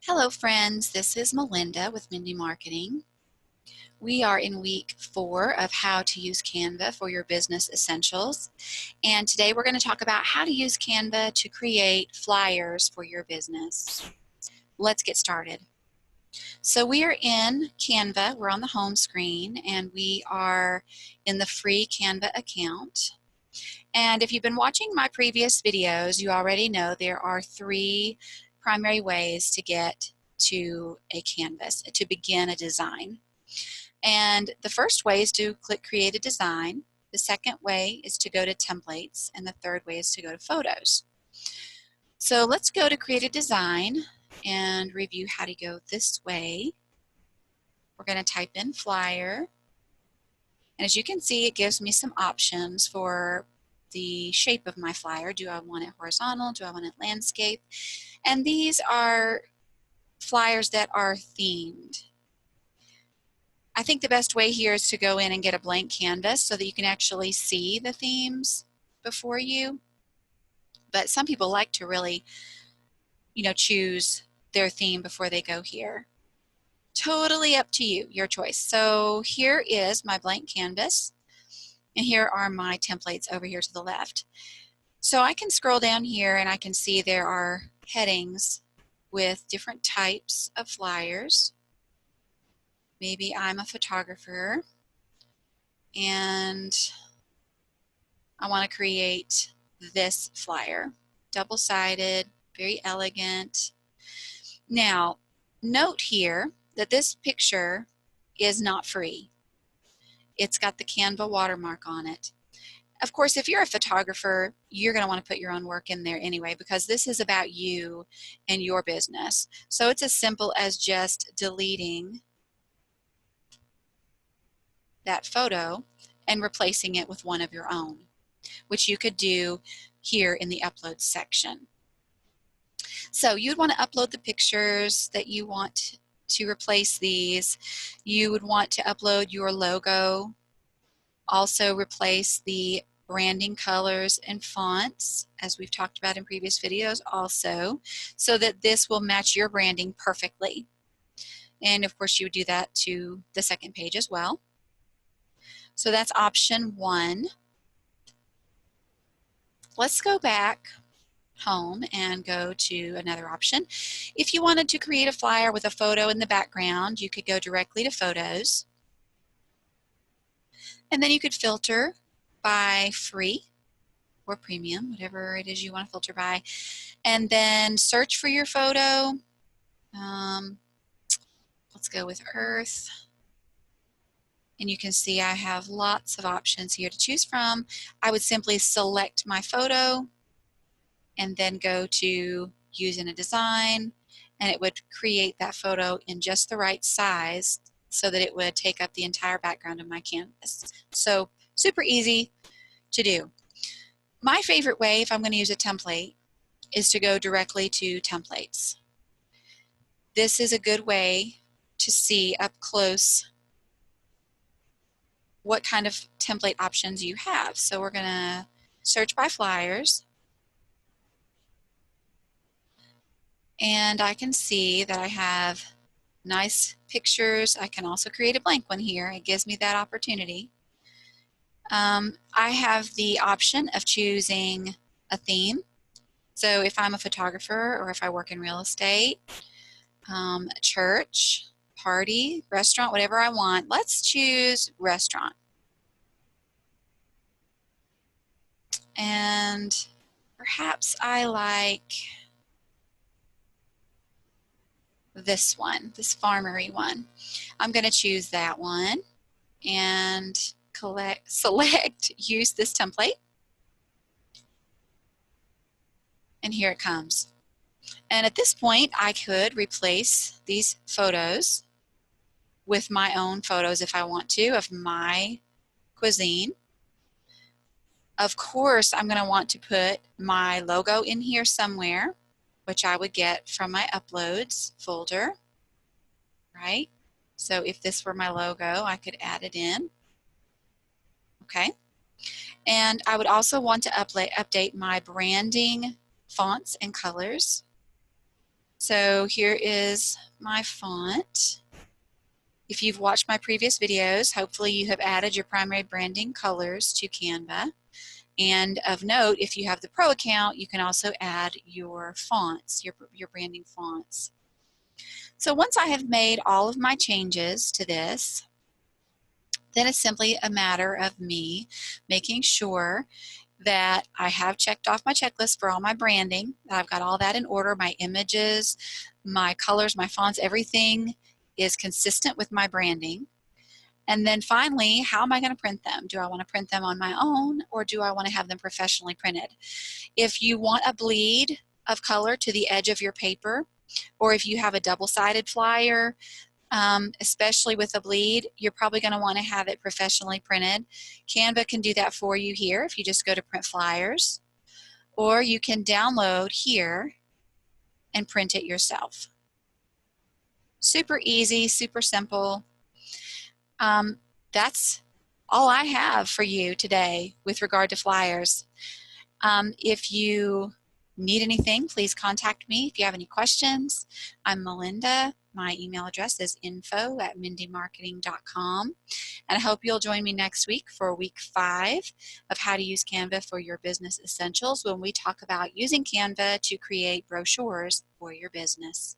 Hello friends, this is Melinda with Mindy Marketing. We are in week 4 of how to use Canva for your business essentials. And today we're going to talk about how to use Canva to create flyers for your business. Let's get started. So we are in Canva, we're on the home screen, and we are in the free Canva account. And if you've been watching my previous videos, you already know there are 3 primary ways to get to a canvas, to begin a design. And the first way is to click Create a Design. The second way is to go to Templates, and the third way is to go to Photos. So let's go to Create a Design and review how to go this way. We're going to type in Flyer. And as you can see, it gives me some options for the shape of my flyer. Do I want it horizontal? Do I want it landscape? And these are flyers that are themed. I think the best way here is to go in and get a blank canvas so that you can actually see the themes before you. But some people like to really, choose their theme before they go here. Totally up to you, your choice. So here is my blank canvas, and here are my templates over here to the left. So I can scroll down here and I can see there are headings with different types of flyers. Maybe I'm a photographer and I want to create this flyer. Double-sided, very elegant. Now, note here that this picture is not free. It's got the Canva watermark on it. Of course, if you're a photographer, you're going to want to put your own work in there anyway, because this is about you and your business. So it's as simple as just deleting that photo and replacing it with one of your own, which you could do here in the upload section. So you'd want to upload the pictures that you want to replace these. You would want to upload your logo, also replace the branding colors and fonts, as we've talked about in previous videos also, so that this will match your branding perfectly. And of course you would do that to the second page as well. So that's option 1. Let's go back home and go to another option. If you wanted to create a flyer with a photo in the background, you could go directly to Photos. And then you could filter by free or premium, whatever it is you want to filter by. And then search for your photo. Let's go with Earth. And you can see I have lots of options here to choose from. I would simply select my photo and then go to Use in a Design, and it would create that photo in just the right size so that it would take up the entire background of my canvas. So super easy to do. My favorite way, if I'm going to use a template, is to go directly to Templates. This is a good way to see up close what kind of template options you have. So we're going to search by flyers. And I can see that I have nice pictures. I can also create a blank one here. It gives me that opportunity. I have the option of choosing a theme. So if I'm a photographer or if I work in real estate, church, party, restaurant, whatever I want. Let's choose restaurant. And perhaps I like this one, this farmery one. I'm going to choose that one and select use this template. And here it comes. And at this point, I could replace these photos with my own photos if I want to of my cuisine. Of course, I'm going to want to put my logo in here somewhere, which I would get from my uploads folder, right? So if this were my logo, I could add it in. Okay. And I would also want to update my branding fonts and colors. So here is my font. If you've watched my previous videos, hopefully you have added your primary branding colors to Canva. And of note, if you have the Pro account, you can also add your fonts, your branding fonts. So once I have made all of my changes to this, then it's simply a matter of me making sure that I have checked off my checklist for all my branding. I've got all that in order. My images, my colors, my fonts, everything is consistent with my branding. And then finally, how am I going to print them? Do I want to print them on my own, or do I want to have them professionally printed? If you want a bleed of color to the edge of your paper, or if you have a double-sided flyer, especially with a bleed, you're probably going to want to have it professionally printed. Canva can do that for you here if you just go to print flyers, or you can download here and print it yourself. Super easy, super simple. That's all I have for you today with regard to flyers. If you need anything, please contact me. If you have any questions, I'm Melinda. My email address is info@mindymarketing.com. And I hope you'll join me next week for week 5 of how to use Canva for your business essentials when we talk about using Canva to create brochures for your business.